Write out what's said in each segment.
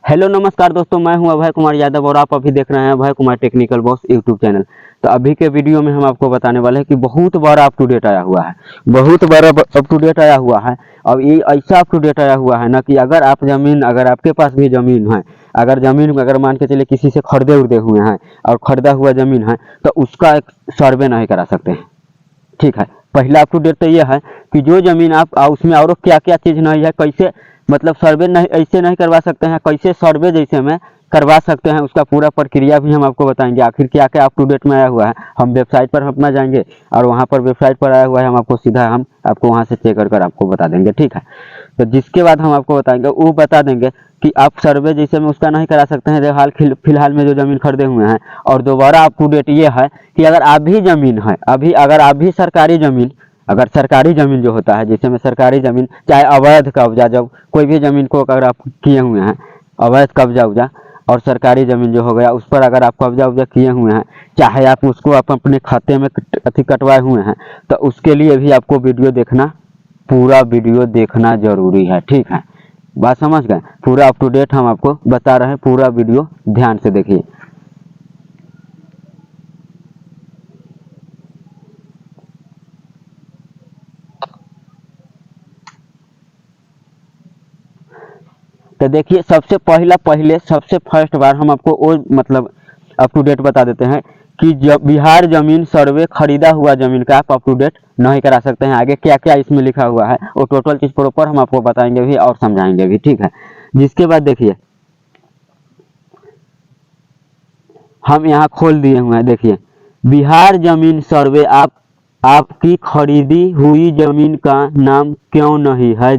Hello नमस्कार दोस्तों, मैं हूं अभय कुमार यादव और आप अभी देख रहे हैं Abhay Kumar technical boss YouTube channel. तो अभी के वीडियो में हम आपको बताने वाले हैं कि बहुत बड़ा अप टू डेट आया हुआ है, बहुत बड़ा अप टू डेट आया हुआ है। और ये ऐसा अप टू डेट आया हुआ है ना कि अगर आपके पास भी ज़मीन है, अगर मान के चलिए किसी से खरीदे उर्दे हुए हैं और खरीदा हुआ ज़मीन है तो उसका एक सर्वे नहीं करा सकते हैं। ठीक है, पहला अप टू डेट तो ये है कि जो ज़मीन आप उसमें और क्या क्या चीज़ नहीं है, कैसे मतलब सर्वे नहीं ऐसे नहीं करवा सकते हैं, कैसे सर्वे जैसे में करवा सकते हैं, उसका पूरा प्रक्रिया भी हम आपको बताएंगे। आखिर क्या क्या अप टू डेट में आया हुआ है, हम वेबसाइट पर अपना जाएंगे और वहाँ पर वेबसाइट पर आया हुआ है, हम आपको वहाँ से चेक कर आपको बता देंगे। ठीक है, तो जिसके बाद हम आपको बताएंगे वो बता देंगे कि आप सर्वे जैसे में उसका नहीं करा सकते हैं जो फिलहाल में जो ज़मीन खरीदे हुए हैं। और दोबारा अप टू डेट ये है कि अगर आप भी ज़मीन है अगर आप भी सरकारी ज़मीन जो होता है, जैसे में सरकारी ज़मीन चाहे अवैध कब्जा, जब कोई भी ज़मीन को अगर आप किए हुए हैं अवैध कब्जा उब्जा और सरकारी ज़मीन जो हो गया उस पर अगर आप कब्जा उब्जा किए हुए हैं, चाहे आप उसको आप अपने खाते में कटवाए हुए हैं, तो उसके लिए भी आपको पूरा वीडियो देखना जरूरी है। ठीक है, बात समझ गए। पूरा अप टू डेट हम आपको बता रहे हैं, पूरा वीडियो ध्यान से देखिए। तो देखिए, सबसे फर्स्ट बार हम आपको वो मतलब अप टू डेट बता देते हैं कि जब बिहार जमीन सर्वे खरीदा हुआ जमीन का आप अप टू डेट नहीं करा सकते हैं। आगे क्या क्या इसमें लिखा हुआ है वो टोटल चीज प्रॉपर हम आपको बताएंगे भी और समझाएंगे भी। ठीक है, जिसके बाद देखिए हम यहाँ खोल दिए हुए हैं। देखिए, बिहार जमीन सर्वे आपकी खरीदी हुई जमीन का नाम क्यों नहीं है,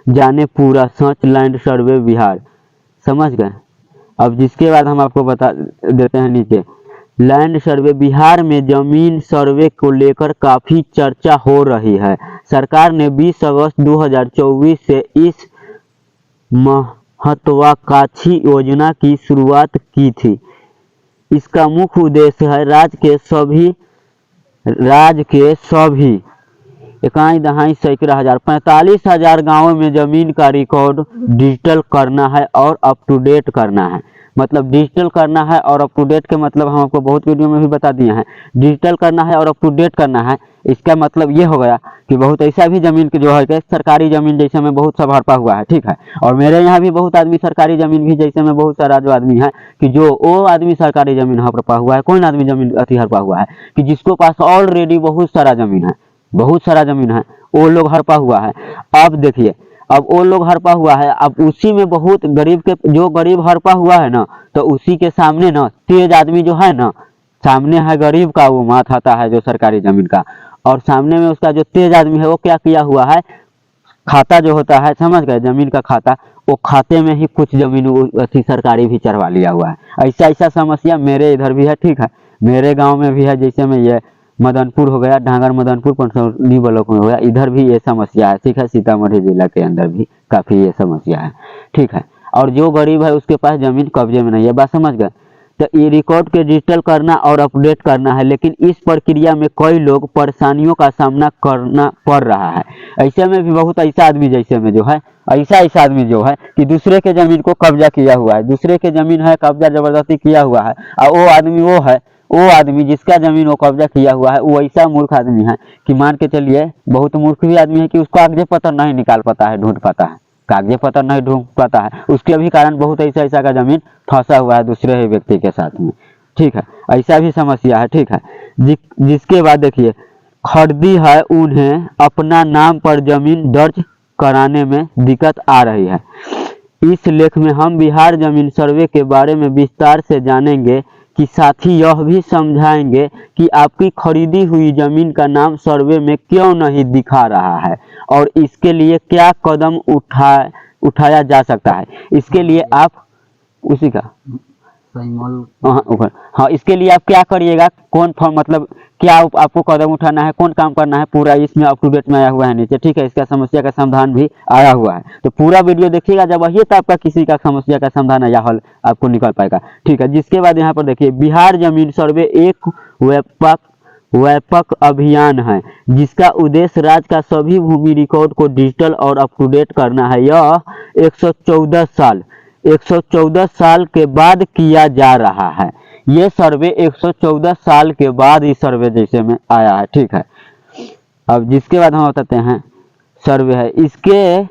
जाने पूरा सर्च लैंड सर्वे बिहार। समझ गए। अब जिसके बाद हम आपको बता देते हैं नीचे, लैंड सर्वे बिहार में जमीन सर्वे को लेकर काफी चर्चा हो रही है। सरकार ने 20 अगस्त 2024 से इस महत्वाकांक्षी योजना की शुरुआत की थी। इसका मुख्य उद्देश्य है राज्य के सभी इकाई दहाई सैकड़ा हजार 45,000 गाँवों में जमीन का रिकॉर्ड डिजिटल करना है और अप टू डेट करना है। मतलब डिजिटल करना है और अप टू डेट के मतलब हम आपको बहुत वीडियो में भी बता दिए हैं। डिजिटल करना है और अप टू डेट करना है, इसका मतलब ये हो गया कि बहुत ऐसा भी जमीन के जो है कि सरकारी जमीन जैसे में बहुत सब हड़पा हुआ है। ठीक है, और मेरे यहाँ भी बहुत आदमी सरकारी जमीन भी जैसे में बहुत सारा जो आदमी है कि जो वो आदमी सरकारी जमीन हड़पा हुआ है, कौन आदमी जमीन अति हड़पा हुआ है कि जिसको पास ऑलरेडी बहुत सारा जमीन है, वो लोग हड़पा हुआ है। अब देखिए, अब वो लोग हड़पा हुआ है, अब उसी में बहुत गरीब हड़पा हुआ है ना, तो उसी के सामने ना तेज आदमी जो है ना, सामने है गरीब का वो मात आता है जो सरकारी जमीन का, और सामने में उसका जो तेज आदमी है वो क्या किया हुआ है, खाता जो होता है, समझ गए, जमीन का खाता, वो खाते में ही कुछ जमीन अति सरकारी भी चढ़वा लिया हुआ है। ऐसा समस्या मेरे इधर भी है। ठीक है, मेरे गाँव में भी है, जैसे में ये मदनपुर हो गया, ढांगर मदनपुर पंचौनी ब्लॉक में हो गया, इधर भी ये समस्या है। ठीक है, सीतामढ़ी जिला के अंदर भी काफ़ी ये समस्या है। ठीक है, और जो गरीब है उसके पास जमीन कब्जे में नहीं है। बात समझ गए। तो ये रिकॉर्ड के डिजिटल करना और अपडेट करना है, लेकिन इस प्रक्रिया में कई लोग परेशानियों का सामना करना पड़ रहा है। ऐसे में भी बहुत ऐसा आदमी जैसे में जो है ऐसा आदमी जो है कि दूसरे के जमीन को कब्जा किया हुआ है, दूसरे के जमीन है कब्जा जबरदस्ती किया हुआ है, और वो आदमी जिसका जमीन वो कब्जा किया हुआ है वो ऐसा मूर्ख आदमी है कि मान के चलिए बहुत मूर्ख भी आदमी है कि उसको कागज पत्र नहीं निकाल पाता है, ढूंढ पाता है, कागज पत्र नहीं ढूंढ पाता है। उसके भी कारण बहुत ऐसा का जमीन फंसा हुआ है दूसरे ही व्यक्ति के साथ में। ठीक है, ऐसा भी समस्या है। ठीक है, जिसके बाद देखिए, खरीदी है उन्हें अपना नाम पर जमीन दर्ज कराने में दिक्कत आ रही है। इस लेख में हम बिहार जमीन सर्वे के बारे में विस्तार से जानेंगे कि साथ ही यह भी समझाएंगे कि आपकी खरीदी हुई जमीन का नाम सर्वे में क्यों नहीं दिखा रहा है और इसके लिए क्या कदम उठाया जा सकता है। इसके लिए आप उसी का हाँ, इसके लिए आप क्या करिएगा, कौन मतलब क्या आपको कदम उठाना है, कौन काम करना है, पूरा इसमें अप टू डेट में आया हुआ है नीचे। ठीक है, इसका समस्या का समाधान भी आया हुआ है, तो पूरा वीडियो देखिएगा, जब वही तो आपका किसी का समस्या का समाधान या हल आपको निकल पाएगा। ठीक है, जिसके बाद यहाँ पर देखिए, बिहार जमीन सर्वे एक व्यापक अभियान है जिसका उद्देश्य राज्य का सभी भूमि रिकॉर्ड को डिजिटल और अप टू डेट करना है। यह 114 साल 114 साल के बाद किया जा रहा है। ये सर्वे 114 साल के बाद ही सर्वे जैसे में आया है, ठीक है। अब जिसके बाद हम बताते हैं सर्वे है, इसके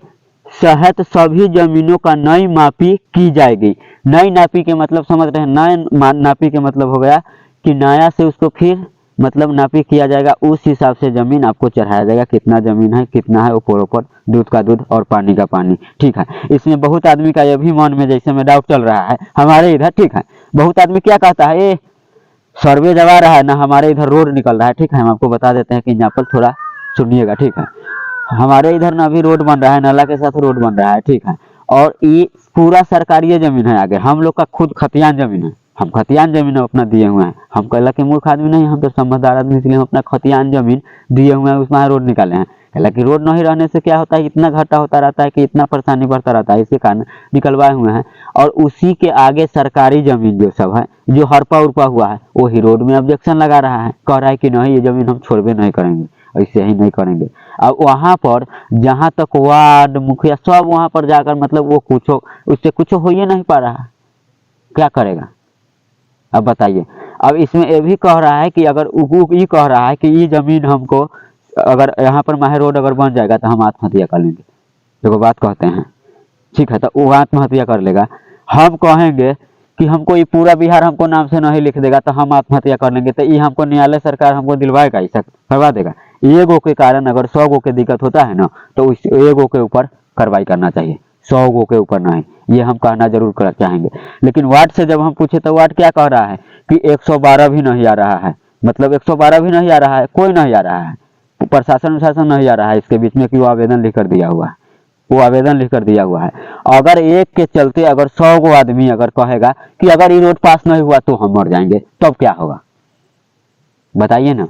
तहत सभी जमीनों का नई मापी की जाएगी। नई नापी के मतलब समझ रहे हैं, नई नापी के मतलब हो गया कि नया से उसको फिर मतलब नापी किया जाएगा, उस हिसाब से जमीन आपको चढ़ाया जाएगा, कितना जमीन है, कितना है, ऊपर ऊपर दूध का दूध और पानी का पानी, ठीक है। इसमें बहुत आदमी का ये भी मन में जैसे में डाउट चल रहा है हमारे इधर, ठीक है। बहुत आदमी क्या कहता है, ये सर्वे जब आ रहा है ना, हमारे इधर रोड निकल रहा है, ठीक है। हम आपको बता देते हैं कि यहाँ पर थोड़ा सुनिएगा, ठीक है। हमारे इधर ना अभी रोड बन रहा है, नाला के साथ रोड बन रहा है, ठीक है। और ये पूरा सरकारी जमीन है, आगे हम लोग का खुद खतियान जमीन है, हम खतियान जमीन अपना दिए हुए हैं। हम कहला कि मूर्ख आदमी नहीं, हम तो समझदार आदमी, इसलिए हम अपना खतियान जमीन दिए हुए हैं, उसमें रोड निकाले हैं। कहला कि रोड नहीं रहने से क्या होता है, इतना घाटा होता रहता है कि इतना परेशानी बढ़ता रहता है, इसके कारण निकलवाए हुए हैं। और उसी के आगे सरकारी जमीन जो सब है, जो हरपा उरपा हुआ है, वही रोड में ऑब्जेक्शन लगा रहा है, कह रहा है कि नहीं ये जमीन हम छोड़बे नहीं करेंगे, ऐसे ही नहीं करेंगे। अब वहाँ पर जहाँ तक वार्ड मुखिया सब वहाँ पर जाकर मतलब वो कुछ उससे कुछ हो ही नहीं पा रहा, क्या करेगा अब बताइए। अब इसमें ये भी कह रहा है कि अगर ये कह रहा है कि ये जमीन हमको अगर यहाँ पर माहे रोड अगर बन जाएगा तो हम आत्महत्या कर लेंगे, देखो बात कहते हैं, ठीक है। तो वो आत्महत्या कर लेगा, हम कहेंगे कि हमको ये पूरा बिहार हमको नाम से नहीं लिख देगा तो हम आत्महत्या कर लेंगे, तो ये हमको न्यायालय सरकार हमको दिलवाएगा, ऐसा करवा देगा। एगो के कारण अगर 100 गो के दिक्कत होता है ना, तो उस एगो के ऊपर कार्रवाई करना चाहिए, 100 गो के ऊपर नहीं, ये हम कहना जरूर कर चाहेंगे। लेकिन वार्ड से जब हम पूछे तो वार्ड क्या कह रहा है कि 112 भी नहीं आ रहा है, मतलब 112 भी नहीं आ रहा है, कोई नहीं आ रहा है, प्रशासन नहीं आ रहा है इसके बीच में कि वो आवेदन लिख कर दिया हुआ है, वो आवेदन लिख कर दिया हुआ है। अगर एक के चलते अगर 100 गो आदमी अगर कहेगा कि अगर ये रोड पास नहीं हुआ तो हम मर जाएंगे, तब क्या होगा बताइए ना।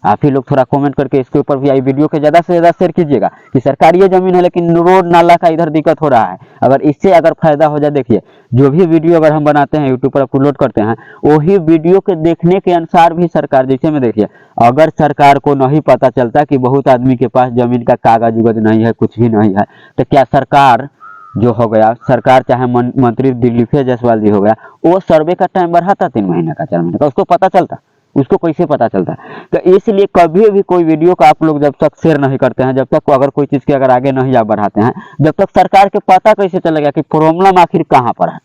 आप ही लोग थोड़ा कमेंट करके इसके ऊपर भी आई वीडियो के ज़्यादा से ज़्यादा शेयर कीजिएगा कि सरकारी ये जमीन है लेकिन रोड नाला का इधर दिक्कत हो रहा है, अगर इससे अगर फायदा हो जाए। देखिए जो भी वीडियो अगर हम बनाते हैं यूट्यूब पर अपलोड करते हैं, वही वीडियो के देखने के अनुसार भी सरकार, जैसे में देखिए अगर सरकार को नहीं पता चलता कि बहुत आदमी के पास जमीन का कागज उगज नहीं है, कुछ भी नहीं है, तो क्या सरकार जो हो गया, सरकार चाहे मंत्री दिलीप जायसवाल जी हो गया, वो सर्वे का टाइम बढ़ाता 3 महीने का 4 महीने का, उसको पता चलता, उसको कैसे पता चलता है। तो इसलिए कभी भी कोई वीडियो को आप लोग जब तक शेयर नहीं करते हैं, जब तक अगर कोई चीज़ के अगर आगे नहीं आप बढ़ाते हैं, जब तक सरकार के पता कैसे चलेगा कि प्रॉब्लम आखिर कहाँ पर है।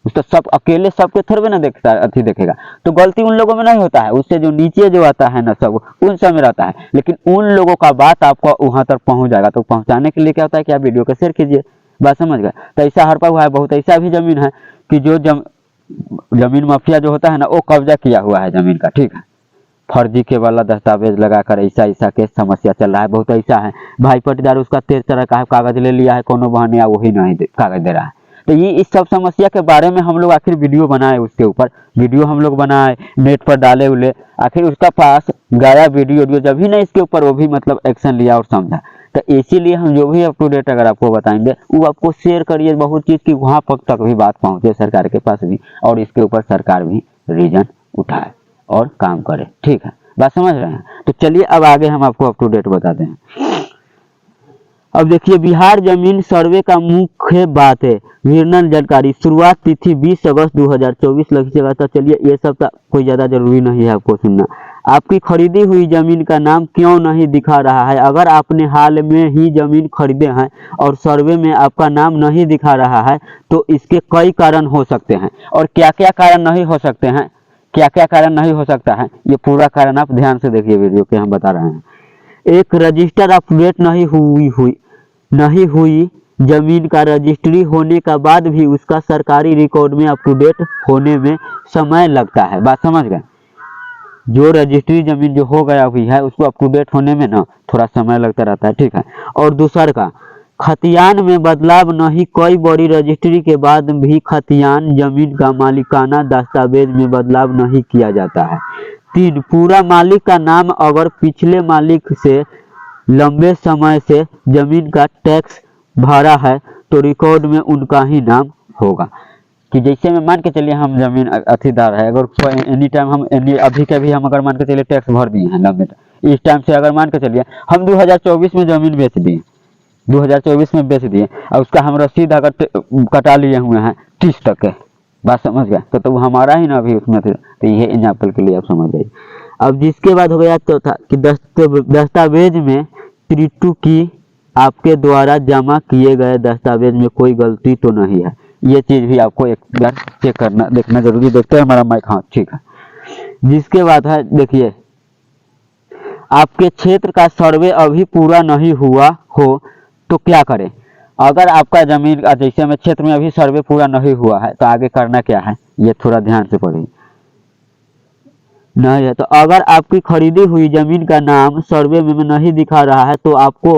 उस तो सब अकेले सबके थोड़े ना देखता अथी देखेगा, तो गलती उन लोगों में नहीं होता है, उससे जो नीचे जो आता है ना सब उन सब में रहता है। लेकिन उन लोगों का बात आपको वहाँ तक पहुँच जाएगा, तो पहुँचाने के लिए क्या होता है कि आप वीडियो को शेयर कीजिए, बात समझ गए। तो ऐसा हड़पा हुआ है, बहुत ऐसा भी जमीन है कि जो जमीन माफिया जो होता है ना, वो कब्जा किया हुआ है जमीन का, ठीक है, फर्जी के वाला दस्तावेज लगाकर ऐसा केस समस्या चल रहा है, बहुत ऐसा है। भाई पट्टीदार उसका 13 तरह का कागज ले लिया है, कोनो बहाने वही नहीं कागज दे रहा है। तो ये इस सब समस्या के बारे में हम लोग आखिर वीडियो बनाए, उसके ऊपर वीडियो हम लोग बनाए, नेट पर डाले उले, आखिर उसका पास गया वीडियो जब भी ना इसके ऊपर वो भी मतलब एक्शन लिया और समझा। तो इसीलिए हम जो भी अप टू डेट अगर आपको बताएंगे वो आपको शेयर करिए बहुत चीज़ की, वहाँ तक भी बात पहुँचे सरकार के पास भी, और इसके ऊपर सरकार भी रीजन उठाए और काम करे, ठीक है, बात समझ रहे हैं। तो चलिए अब आगे हम आपको अप टू डेट बताते हैं। अब देखिए बिहार जमीन सर्वे का मुख्य बात है, विवरण जानकारी, शुरुआत तिथि 20 अगस्त 2024 लिखिएगा। तो चलिए ये सब तो कोई ज़्यादा जरूरी नहीं है आपको सुनना। आपकी खरीदी हुई जमीन का नाम क्यों नहीं दिखा रहा है? अगर आपने हाल में ही जमीन खरीदे हैं और सर्वे में आपका नाम नहीं दिखा रहा है तो इसके कई कारण हो सकते हैं। और क्या क्या कारण नहीं हो सकते हैं, क्या क्या कारण नहीं हो सकता है, ये पूरा कारण आप ध्यान से देखिए वीडियो के हम बता रहे हैं। एक, रजिस्टर अपडेट नहीं हुई जमीन का रजिस्ट्री होने का बाद भी उसका सरकारी रिकॉर्ड में अप टू डेट होने में समय लगता है, बात समझ गए। जो रजिस्ट्री जमीन जो हो गया हुई है उसको अप टू डेट होने में ना थोड़ा समय लगता रहता है, ठीक है। और दूसर का, खतियान में बदलाव नहीं, कई बड़ी रजिस्ट्री के बाद भी खतियान जमीन का मालिकाना दस्तावेज में बदलाव नहीं किया जाता है। 3, पूरा मालिक का नाम अगर पिछले मालिक से लंबे समय से जमीन का टैक्स भरा है तो रिकॉर्ड में उनका ही नाम होगा। कि जैसे में मान के चलिए हम जमीन अथीदार है, अगर एनी टाइम हम अभी के भी हम अगर मान के चलिए टैक्स भर दिए हैं लंबे, इस टाइम से अगर मान के चलिए हम 2024 में जमीन बेच दिए, 2024 में बेच दिए और उसका हम रसीद अगर कटा लिए हुए हैं 30 तक के, बात समझ गए, तो वो हमारा ही ना अभी उसमें थे। तो ये एग्जाम्पल के लिए आप समझ जाइए। अब जिसके बाद हो गया चौथा कि दस्तावेज में त्रुटि की आपके द्वारा जमा किए गए दस्तावेज में कोई गलती तो नहीं है, ये चीज भी आपको एक बार चेक करना देखना जरूरी। देखते हैं हमारा माइक, हाँ ठीक है। जिसके बाद है देखिए, आपके क्षेत्र का सर्वे अभी पूरा नहीं हुआ हो तो क्या करें। अगर आपका जमीन का जैसे में क्षेत्र में अभी सर्वे पूरा नहीं हुआ है तो आगे करना क्या है, ये थोड़ा ध्यान से पढ़िए। नहीं है तो अगर आपकी खरीदी हुई जमीन का नाम सर्वे में नहीं दिखा रहा है तो आपको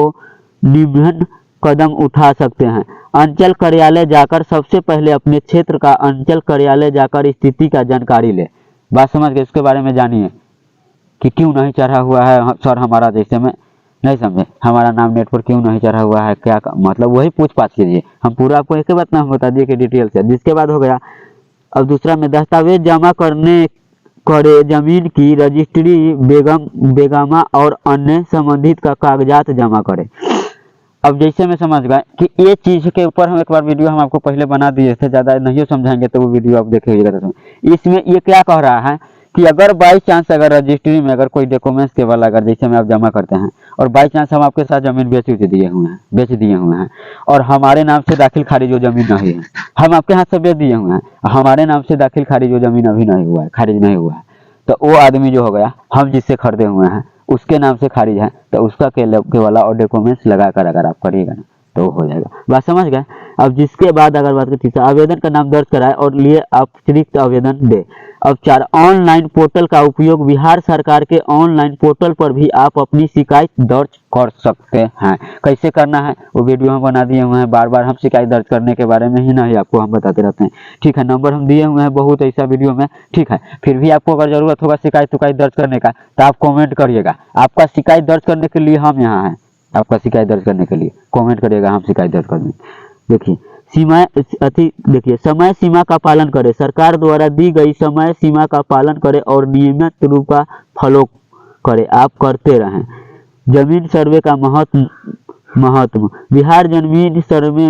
निम्न कदम उठा सकते हैं। अंचल कार्यालय जाकर सबसे पहले अपने क्षेत्र का अंचल कार्यालय जाकर स्थिति का जानकारी ले। बात समझ गए, इसके बारे में जानिए कि क्यों नहीं चढ़ा हुआ है सर हमारा, जैसे में नहीं समझे हमारा नाम नेट पर क्यों नहीं चढ़ा हुआ है, क्या मतलब वही पूछ पाछ कीजिए। हम पूरा आपको एक बात ना बता दिए कि डिटेल से। जिसके बाद हो गया अब दूसरा में दस्तावेज जमा करे जमीन की रजिस्ट्री बेगमा और अन्य संबंधित का कागजात जमा करे। अब जैसे मैं समझ गए कि ये चीज के ऊपर हम एक बार वीडियो हम आपको पहले बना दिए थे, ज्यादा नहीं समझाएंगे तो वो वीडियो आप देखिएगा। तो इसमें ये क्या कह रहा है कि अगर बाई चांस अगर रजिस्ट्री में अगर कोई डॉक्यूमेंट्स केवल अगर जैसे में आप जमा करते हैं और बाई चांस हम आपके साथ जमीन बेच दिए हुए हैं और हमारे नाम से दाखिल खारिज वो जमीन नहीं है, हम आपके हाथ से बेच दिए हुए हैं, हमारे नाम से दाखिल खारिज वो जमीन अभी नहीं हुआ है, खारिज नहीं हुआ है, तो वो आदमी जो हो गया हम जिससे खरीदे हुए हैं उसके नाम से खारिज है तो उसका केवल और डॉक्यूमेंट्स लगाकर अगर आप करिएगा ना तो हो जाएगा। बात समझ गए। अब जिसके बाद अगर बात करते हैं आवेदन का नाम दर्ज कराए और लिए आप अतिरिक्त आवेदन दे। अब 4 ऑनलाइन पोर्टल का उपयोग, बिहार सरकार के ऑनलाइन पोर्टल पर भी आप अपनी शिकायत दर्ज कर सकते हैं। कैसे करना है वो वीडियो हम बना दिए हुए हैं, बार बार हम शिकायत दर्ज करने के बारे में ही नहीं आपको हम बताते रहते हैं, ठीक है। नंबर हम दिए हुए हैं बहुत ऐसा वीडियो में, ठीक है। फिर भी आपको अगर जरूरत होगा शिकायत दर्ज करने का तो आप कॉमेंट करिएगा। आपका शिकायत दर्ज करने के लिए हम यहाँ हैं, आपका शिकायत दर्ज करने के लिए कमेंट करिएगा, हम शिकायत दर्ज कर देंगे। देखिए समय सीमा का पालन करें, सरकार द्वारा दी गई समय सीमा का पालन करें और नियमित रूप का फॉलो करें, आप करते रहें। जमीन सर्वे का महत्व बिहार जमीन सर्वे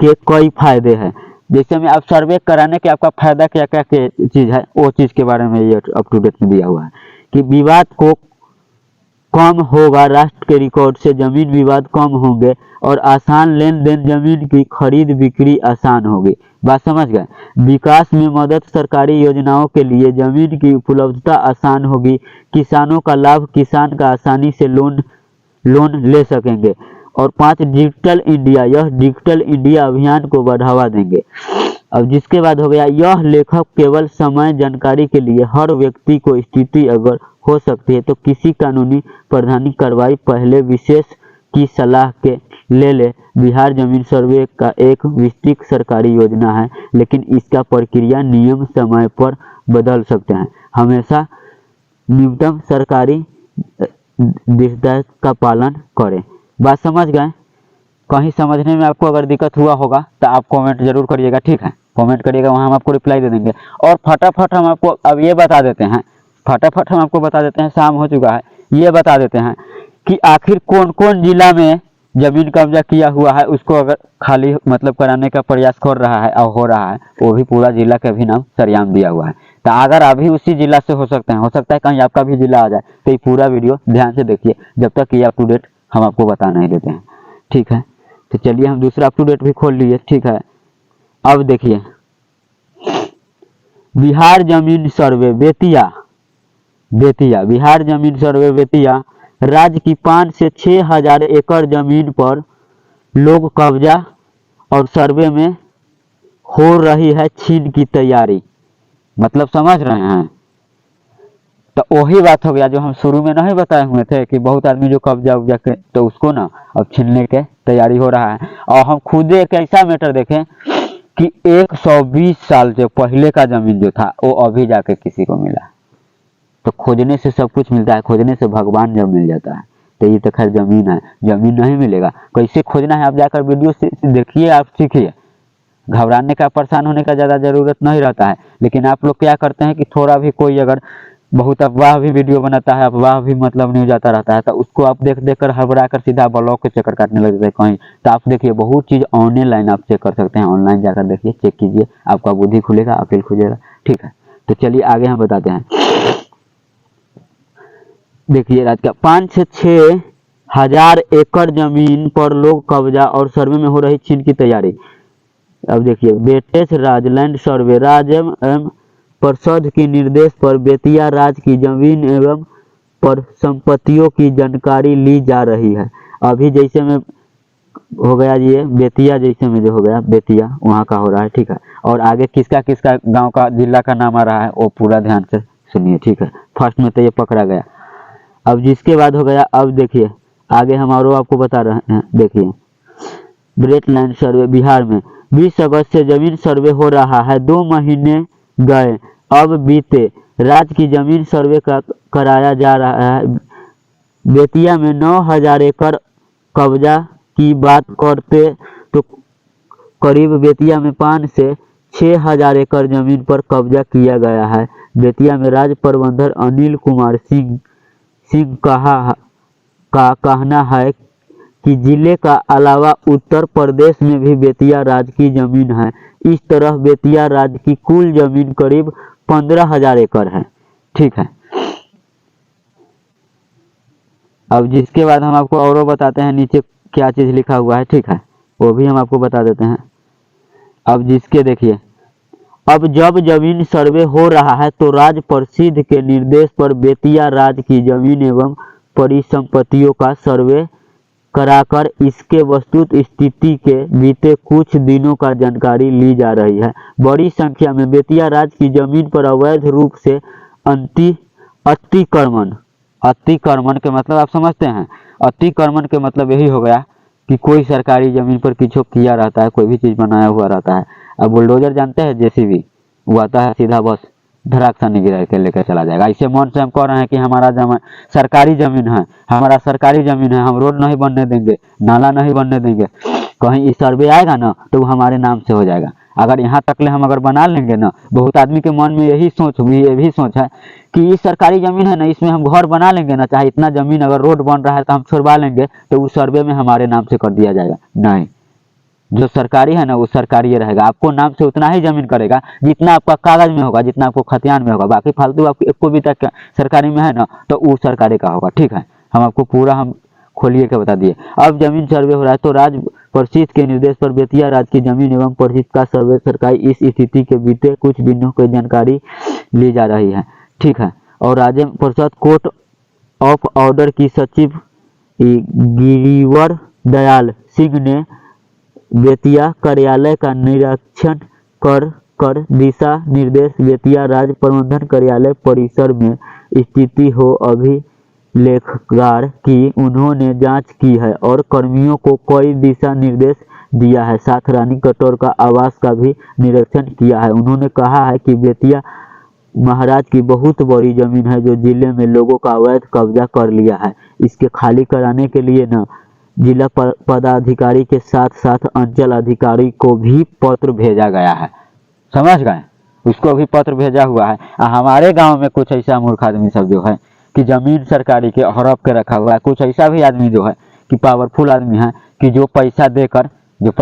के कई फायदे हैं। जैसे में आप सर्वे कराने के आपका फायदा क्या क्या चीज है वो चीज के बारे में ये अप टू डेट में दिया हुआ है कि विवाद को कम होगा, राष्ट्र के रिकॉर्ड से जमीन विवाद कम होंगे और आसान लेन देन, जमीन की खरीद बिक्री आसान होगी। बात समझ गए। विकास में मदद, सरकारी योजनाओं के लिए जमीन की उपलब्धता आसान होगी, किसानों का लाभ, किसान का आसानी से लोन ले सकेंगे। और 5 डिजिटल इंडिया, यह डिजिटल इंडिया अभियान को बढ़ावा देंगे। अब जिसके बाद हो गया यह लेखक केवल समय जानकारी के लिए, हर व्यक्ति को स्थिति अगर हो सकती है तो किसी कानूनी प्रावधानिक कार्रवाई पहले विशेष की सलाह के ले। बिहार जमीन सर्वे का एक विस्तृत सरकारी योजना है लेकिन इसका प्रक्रिया नियम समय पर बदल सकते हैं। हमेशा न्यूनतम सरकारी दिशा का पालन करें। बात समझ गए। कहीं समझने में आपको अगर दिक्कत हुआ होगा तो आप कमेंट जरूर करिएगा, ठीक है। कमेंट करिएगा, वहाँ हम आपको रिप्लाई दे देंगे। और फटाफट हम आपको अब ये बता देते हैं, शाम हो चुका है, ये बता देते हैं कि आखिर कौन कौन जिला में जमीन कब्जा किया हुआ है, उसको अगर खाली मतलब कराने का प्रयास कर रहा है और हो रहा है, वो भी पूरा जिला का भी नाम सरेआम दिया हुआ है। तो अगर अभी उसी जिला से हो सकता है कहीं आपका भी जिला आ जाए, तो ये पूरा वीडियो ध्यान से देखिए, जब तक ये अप टू डेट हम आपको बता नहीं देते हैं, ठीक है। तो चलिए हम दूसरा अप टू डेट भी खोल लिए, ठीक है। अब देखिए बिहार जमीन सर्वे बेतिया, बिहार जमीन सर्वे बेतिया राज्य की 5 से 6 हजार एकड़ जमीन पर लोग कब्जा और सर्वे में हो रही है छीन की तैयारी। मतलब समझ रहे हैं। तो वही बात हो गया जो हम शुरू में नहीं बताए हुए थे कि बहुत आदमी जो कब्जा उब्जा के तो उसको ना अब छीनने के तैयारी हो रहा है। और हम खुद एक ऐसा मैटर देखें कि 120 साल से पहले का जमीन जो था वो अभी जाके किसी को मिला। तो खोजने से सब कुछ मिलता है, खोजने से भगवान जब मिल जाता है। तो ये तो खैर जमीन है, जमीन नहीं मिलेगा, कैसे खोजना है आप जाकर वीडियो से देखिए, आप सीखिए। घबराने का, परेशान होने का ज़्यादा ज़रूरत नहीं रहता है। लेकिन आप लोग क्या करते हैं कि थोड़ा भी कोई अगर बहुत अफवाह भी वीडियो बनाता है, अफवाह भी मतलब न्यूज आता रहता है, तो उसको आप देख देख कर घबरा कर सीधा ब्लॉक के चक्कर काटने लगते हैं कहीं। तो आप देखिए बहुत चीज़ ऑनलाइन आप चेक कर सकते हैं, ऑनलाइन जाकर देखिए, चेक कीजिए, आपका बुद्धि खुलेगा, अकल खुलेगा। ठीक है, तो चलिए आगे हम बताते हैं। देखिए राज का 5 से 6 हजार एकड़ जमीन पर लोग कब्जा और सर्वे में हो रही छीन की तैयारी। अब देखिए, बेटेश राजलैंड सर्वे राज्य एवं परिषद के निर्देश पर बेतिया राज्य की जमीन एवं पर संपत्तियों की जानकारी ली जा रही है। अभी जैसे में हो गया ये बेतिया, जैसे में जो हो गया बेतिया वहाँ का हो रहा है। ठीक है, और आगे किसका किसका गांव का जिला का नाम आ रहा है वो पूरा ध्यान से सुनिए। ठीक है, फर्स्ट में तो ये पकड़ा गया। अब जिसके बाद हो गया, अब देखिए आगे हम और आपको बता रहे हैं। देखिए ब्रेटलैंड सर्वे बिहार में 20 अगस्त से जमीन सर्वे हो रहा है, 2 महीने गए अब बीते, राज्य की जमीन सर्वे का कराया जा रहा है। बेतिया में 9000 एकड़ कब्जा की बात करते तो करीब बेतिया में 5 से 6000 एकड़ जमीन पर कब्जा किया गया है। बेतिया में राज्य प्रबंधक अनिल कुमार सिंह का कहना है कि जिले का अलावा उत्तर प्रदेश में भी बेतिया राज्य की जमीन है। इस तरह बेतिया राज्य की कुल जमीन करीब 15000 एकड़ है। ठीक है, अब जिसके बाद हम आपको और बताते हैं नीचे क्या चीज लिखा हुआ है। ठीक है, वो भी हम आपको बता देते हैं। अब जिसके देखिए, अब जब जमीन सर्वे हो रहा है तो राज्य परिषद के निर्देश पर बेतिया राज्य की जमीन एवं परिसंपत्तियों का सर्वे कराकर इसके वस्तुत स्थिति के बीते कुछ दिनों का जानकारी ली जा रही है। बड़ी संख्या में बेतिया राज्य की जमीन पर अवैध रूप से अतिक्रमण के मतलब आप समझते हैं। अतिक्रमण के मतलब यही हो गया कि कोई सरकारी जमीन पर किसी किया रहता है, कोई भी चीज बनाया हुआ रहता है। अब बुलडोजर जानते हैं, जेसीबी, वो आता है सीधा बस धड़ाक सा गिरा के लेकर चला जाएगा। इसे मन से हम कह रहे हैं कि हमारा सरकारी जमीन है, हमारा सरकारी जमीन है, हम रोड नहीं बनने देंगे, नाला नहीं बनने देंगे, कहीं इस सर्वे आएगा ना तो वो हमारे नाम से हो जाएगा। अगर यहाँ तक ले हम अगर बना लेंगे ना, बहुत आदमी के मन में ये भी सोच है कि ये सरकारी जमीन है ना, इसमें हम घर बना लेंगे ना, चाहे इतना जमीन अगर रोड बन रहा है तो हम छुड़वा लेंगे तो उस सर्वे में हमारे नाम से कर दिया जाएगा। नहीं, जो सरकारी है ना वो सरकारी ही रहेगा, आपको नाम से उतना ही जमीन करेगा जितना आपका कागज में होगा, जितना आपको खतियान में होगा। बाकी फालतू आपको एक को भी तक सरकारी में है ना तो वो सरकारी का होगा। ठीक है, हम आपको पूरा हम खोलिए के बता दिए। अब जमीन सर्वे हो रहा है तो राज्य परिषद के निर्देश पर बेतिया राज्य की जमीन एवं परिषद का सर्वे सरकारी इस स्थिति के बीते कुछ दिनों की जानकारी ली जा रही है। ठीक है, और राज्य परिषद कोर्ट ऑफ ऑर्डर की सचिव गिरिवर दयाल सिंह ने बेतिया कार्यालय का निरीक्षण कर दिशा निर्देश बेतिया राज्य प्रबंधन कार्यालय परिसर में स्थिति हो अभिलेखगार की उन्होंने जांच की है और कर्मियों को कई दिशा निर्देश दिया है। साथ रानी कटोर का आवास का भी निरीक्षण किया है। उन्होंने कहा है कि बेतिया महाराज की बहुत बड़ी जमीन है जो जिले में लोगों का अवैध कब्जा कर लिया है। इसके खाली कराने के लिए न जिला पदाधिकारी के साथ साथ अंचल अधिकारी को भी पत्र भेजा गया है। समझ गए, उसको भी पत्र भेजा हुआ है। हमारे गांव में कुछ ऐसा मूर्ख आदमी सब जो है कि जमीन सरकारी के हड़प के रखा हुआ है। कुछ ऐसा भी आदमी जो है कि पावरफुल आदमी है कि जो पैसा देकर जो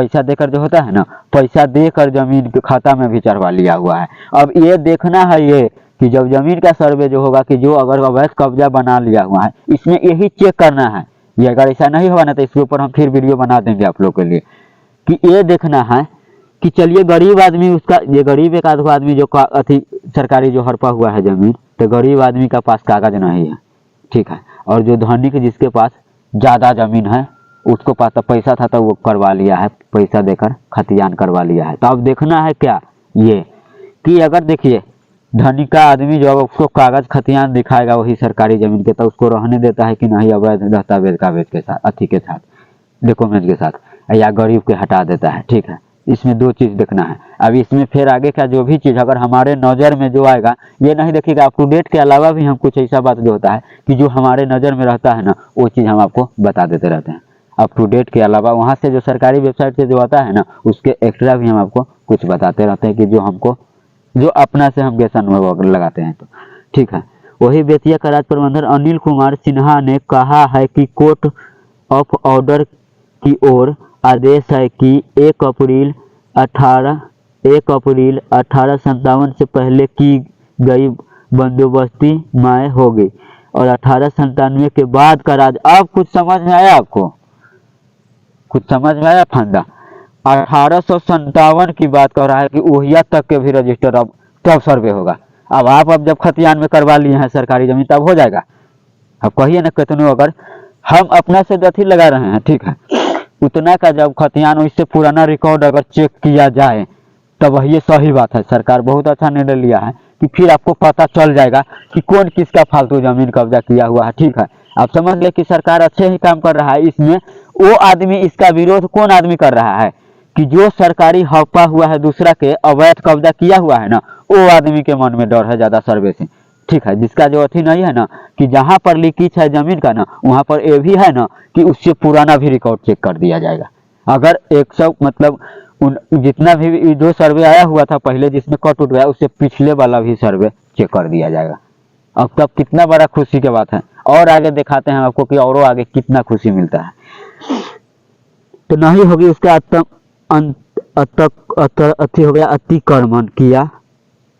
होता है ना, पैसा देकर जमीन के खाता में भी चढ़वा लिया हुआ है। अब ये देखना है ये कि जब जमीन का सर्वे जो होगा कि जो अगर अवैध कब्जा बना लिया हुआ है, इसमें यही चेक करना है। ये अगर ऐसा नहीं होगा ना तो इसके ऊपर हम फिर वीडियो बना देंगे आप लोग के लिए कि ये देखना है कि चलिए गरीब आदमी उसका, ये गरीब एक आध आदमी जो अति सरकारी जो हड़पा हुआ है जमीन, तो गरीब आदमी का पास कागज नहीं है। ठीक है, और जो धनिक जिसके पास ज़्यादा जमीन है उसको पास तो पैसा था तो वो करवा लिया है, पैसा देकर खतियान करवा लिया है। तो अब देखना है क्या ये कि अगर देखिए धनी का आदमी जो उसको कागज खतियान दिखाएगा वही सरकारी जमीन के, तो उसको रहने देता है कि नहीं अवैध दस्तावेज कागज के साथ, अथी के साथ, डॉक्यूमेंट के साथ, या गरीब के हटा देता है। ठीक है, इसमें दो चीज़ देखना है। अब इसमें फिर आगे का जो भी चीज़ अगर हमारे नज़र में जो आएगा, ये नहीं देखिएगा, अप टू डेट के अलावा भी हम कुछ ऐसा बात जो होता है कि जो हमारे नज़र में रहता है ना वो चीज़ हम आपको बता देते रहते हैं। अप टू डेट के अलावा वहाँ से जो सरकारी वेबसाइट से जो आता है ना उसके एक्स्ट्रा भी हम आपको कुछ बताते रहते हैं कि जो हमको जो अपना से हम गेसन लगाते हैं। तो ठीक है, वही बेतिया का राज प्रबंधक अनिल कुमार सिन्हा ने कहा है कि कोर्ट ऑफ ऑर्डर की ओर आदेश है कि 1 अप्रैल 1857 से पहले की गई बंदोबस्ती माय होगी और 1897 के बाद का राज। अब कुछ समझ में आया आपको? कुछ समझ में आया फंदा? 1857 की बात कर रहा है कि ओहिया तक के भी रजिस्टर अब तब सर्वे होगा। अब जब खतियान में करवा लिए हैं सरकारी जमीन तब हो जाएगा। अब कहिए ना कितनों, अगर हम अपना से दथी लगा रहे हैं, ठीक है, उतना का जब खतियान इससे पुराना रिकॉर्ड अगर चेक किया जाए तब ये सही बात है। सरकार बहुत अच्छा निर्णय लिया है कि फिर आपको पता चल जाएगा कि कौन किसका फालतू जमीन कब्जा किया हुआ है। ठीक है, आप समझ ले कि सरकार अच्छे ही काम कर रहा है। इसमें वो आदमी, इसका विरोध कौन आदमी कर रहा है कि जो सरकारी हड़पा हुआ है, दूसरा के अवैध कब्जा किया हुआ है ना, वो आदमी के मन में डर है ज्यादा सर्वे से। ठीक है, जिसका जो अथी नहीं है ना कि जहाँ पर लीकेज है जमीन का ना, वहाँ पर ये भी है ना कि उससे पुराना भी रिकॉर्ड चेक कर दिया जाएगा। अगर 100 मतलब जितना भी जो सर्वे आया हुआ था पहले जिसमें कट उठ गया, उससे पिछले वाला भी सर्वे चेक कर दिया जाएगा। अब तब कितना बड़ा खुशी की बात है। और आगे दिखाते हैं आपको कि और आगे कितना खुशी मिलता है। तो नहीं होगी उसका अति हो गया, अतिक्रमण किया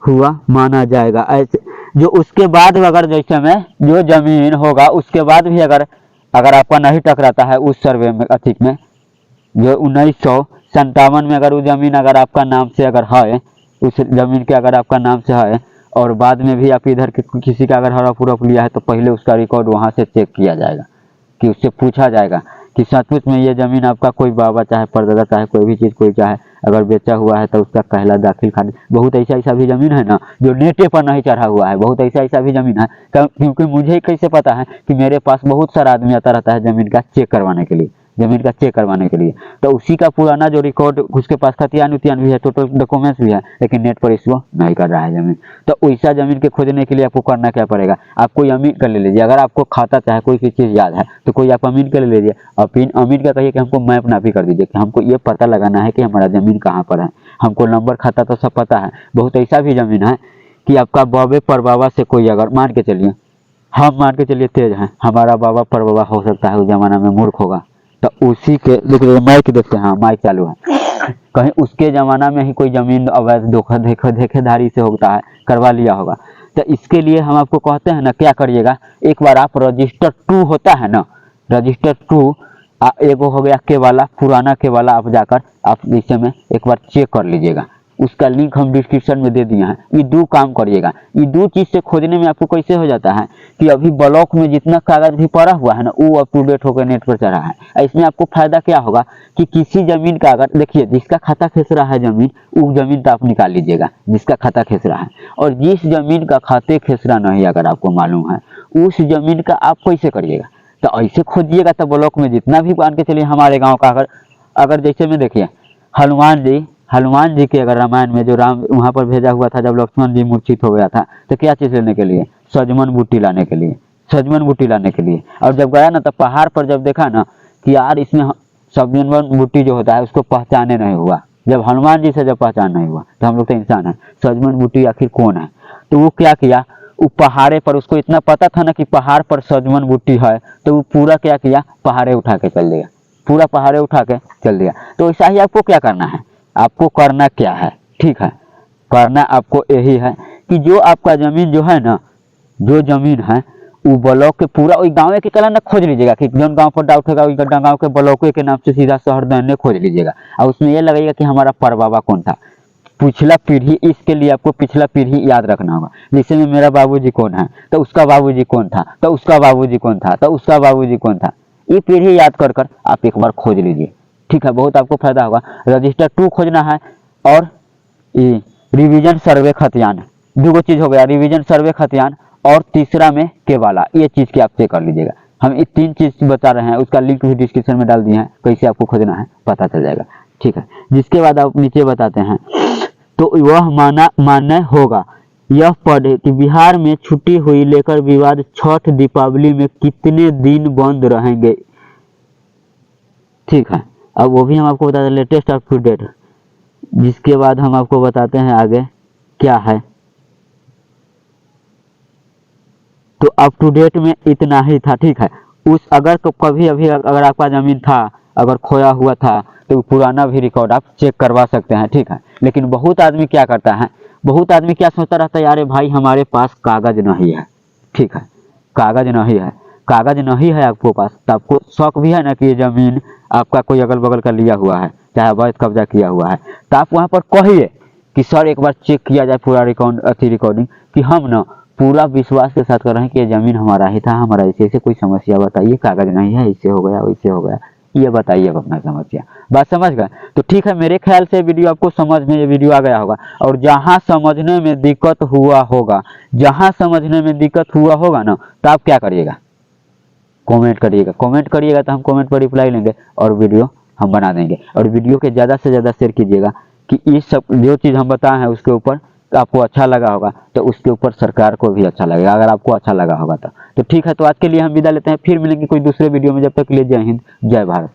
हुआ माना जाएगा। ऐसे जो उसके बाद अगर जैसे में जो जमीन होगा उसके बाद भी अगर आपका नहीं टकराता है उस सर्वे में अधिक में, जो 1957 में अगर वो जमीन अगर आपका नाम से अगर है, उस जमीन के अगर आपका नाम से है और बाद में भी आप इधर के किसी का अगर हड़प हुड़प लिया है, तो पहले उसका रिकॉर्ड वहाँ से चेक किया जाएगा कि उससे पूछा जाएगा कि सचमुच में ये जमीन आपका कोई बाबा चाहे परदादा चाहे कोई भी चीज़ कोई चाहे अगर बेचा हुआ है तो उसका पहला दाखिल खारिज। बहुत ऐसा भी ज़मीन है ना जो नेटे पर नहीं चढ़ा हुआ है, बहुत ऐसा भी ज़मीन है। क्योंकि मुझे कैसे पता है कि मेरे पास बहुत सारा आदमी आता रहता है ज़मीन का चेक करवाने के लिए, तो उसी का पुराना जो रिकॉर्ड उसके पास खतियान उतियान भी है, टोटल डॉक्यूमेंट्स भी है, लेकिन नेट पर इसको नहीं कर रहा है ज़मीन। तो वैसा ज़मीन के खोजने के लिए आपको करना क्या पड़ेगा? आप कोई अमीन का ले लीजिए। अगर आपको खाता चाहे कोई चीज़ याद है तो कोई आप अमीन का ले लीजिए। अमीन का कहिए कि हमको मैप नापी कर दीजिए कि हमको ये पता लगाना है कि हमारा ज़मीन कहाँ पर है। हमको नंबर खाता तो सब पता है। बहुत ऐसा भी ज़मीन है कि आपका बाबे परबाबा से कोई अगर मान के चलिए, हम मान के चलिए तेज हैं, हमारा बाबा परबाबा हो सकता है उस जमाना में मूर्ख होगा, तो उसी के देखिए माइक देखते हैं, माइक चालू है, कहीं उसके ज़माना में ही कोई ज़मीन अवैध धोखेधारी से होता है, करवा लिया होगा। तो इसके लिए हम आपको कहते हैं ना क्या करिएगा, एक बार आप रजिस्टर 2 होता है ना, रजिस्टर 2 एगो हो गया के वाला, पुराना के वाला, आप जाकर आप इसे में एक बार चेक कर लीजिएगा। उसका लिंक हम डिस्क्रिप्शन में दे दिए हैं। ये 2 काम करिएगा। ये 2 चीज़ से खोजने में आपको कैसे हो जाता है कि अभी ब्लॉक में जितना कागज भी पड़ा हुआ है ना वो अप टू डेट होकर नेट पर चढ़ा है। इसमें आपको फायदा क्या होगा कि किसी जमीन का अगर देखिए जिसका खाता खेस रहा है जमीन, वो जमीन तो आप निकाल लीजिएगा जिसका खाता खेस रहा है, और जिस जमीन का खाते खेसरा नहीं अगर आपको मालूम है उस जमीन का आप कैसे करिएगा? तो ऐसे खोजिएगा। तो ब्लॉक में जितना भी मान के चलिए हमारे गाँव का अगर जैसे में देखिए हनुमान जी के अगर रामायण में जो राम वहाँ पर भेजा हुआ था जब लक्ष्मण जी मूर्छित हो गया था, तो क्या चीज़ लेने के लिए? सजमन बूटी लाने के लिए। और जब गया ना तो पहाड़ पर जब देखा ना कि यार इसमें सजमन बूटी जो होता है उसको पहचाने नहीं हुआ, जब हनुमान जी से जब पहचान नहीं हुआ तो हम लोग तो इंसान है, सजमन बूटी आखिर कौन है? तो वो क्या किया, वो पहाड़े पर, उसको इतना पता था ना कि पहाड़ पर सजमन बूटी है, तो वो पूरा क्या किया, पहाड़े उठा के चल दिया, पूरा पहाड़े उठा के चल दिया। तो ऐसा ही आपको क्या करना है, आपको करना क्या है, ठीक है, करना आपको यही है कि जो आपका ज़मीन जो है ना, जो ज़मीन है वो ब्लॉक के पूरा वही गाँव के कला ना खोज लीजिएगा कि जौन गाँव पर डाउट होगा वही गाँव के ब्लॉक के नाम से सीधा शहर दहने खोज लीजिएगा। और उसमें ये लगेगा कि हमारा परबाबा कौन था, पिछला पीढ़ी, इसके लिए आपको पिछला पीढ़ी याद रखना होगा। जैसे में मेरा बाबूजी कौन है तो उसका बाबूजी कौन था, तो उसका बाबूजी कौन था, तो उसका बाबूजी कौन था, ये पीढ़ी याद कर कर आप एक बार खोज लीजिए, ठीक है, बहुत आपको फायदा होगा। रजिस्टर 2 खोजना है और ये रिवीजन सर्वे खतियान, 2 चीज़ हो गया, रिवीजन सर्वे खतियान, और तीसरा में के वाला, ये चीज़ की आप चेक कर लीजिएगा। हम ये 3 चीज़ बता रहे हैं, उसका लिंक भी डिस्क्रिप्शन में डाल दिए हैं, कैसे आपको खोजना है पता चल जाएगा, ठीक है। जिसके बाद आप नीचे बताते हैं, तो वह मान्य होगा यह पढ़े कि बिहार में छुट्टी हुई लेकर विवाद छठ दीपावली में कितने दिन बंद रहेंगे, ठीक है। अब वो भी हम आपको बताते हैं लेटेस्ट अप टू डेट। जिसके बाद हम आपको बताते हैं आगे क्या है। तो अप टू डेट में इतना ही था, ठीक है। उस अगर तो कभी अभी अगर आपका ज़मीन था, अगर खोया हुआ था, तो पुराना भी रिकॉर्ड आप चेक करवा सकते हैं, ठीक है। लेकिन बहुत आदमी क्या करता है, बहुत आदमी क्या सोचता रहता है, यार भाई हमारे पास कागज़ नहीं है, ठीक है, कागज़ नहीं है, कागज़ नहीं है आपको पास, तो आपको शौक भी है ना कि ये ज़मीन आपका कोई अगल बगल का लिया हुआ है, चाहे अवैध कब्जा किया हुआ है, तो आप वहाँ पर कहिए कि सर एक बार चेक किया जाए पूरा रिकॉर्डिंग, कि हम ना पूरा विश्वास के साथ कर रहे हैं कि ये ज़मीन हमारा ही था, हमारा ऐसे ऐसे कोई समस्या बताइए, कागज़ नहीं है, इससे हो गया वैसे हो गया, ये बताइए अब अपना समस्या। बात समझ गए? तो ठीक है, मेरे ख्याल से वीडियो आपको समझ में ये वीडियो आ गया होगा। और जहाँ समझने में दिक्कत हुआ होगा, जहाँ समझने में दिक्कत हुआ होगा ना, तो आप क्या करिएगा, कमेंट करिएगा, कमेंट करिएगा तो हम कमेंट पर रिप्लाई लेंगे और वीडियो हम बना देंगे। और वीडियो के ज़्यादा से ज़्यादा शेयर कीजिएगा कि इस सब जो चीज़ हम बताए हैं उसके ऊपर आपको अच्छा लगा होगा, तो उसके ऊपर सरकार को भी अच्छा लगेगा, अगर आपको अच्छा लगा होगा तो ठीक है। तो आज के लिए हम विदा लेते हैं, फिर मिलेंगे कोई दूसरे वीडियो में, जब तक के लिए जय हिंद, जय भारत।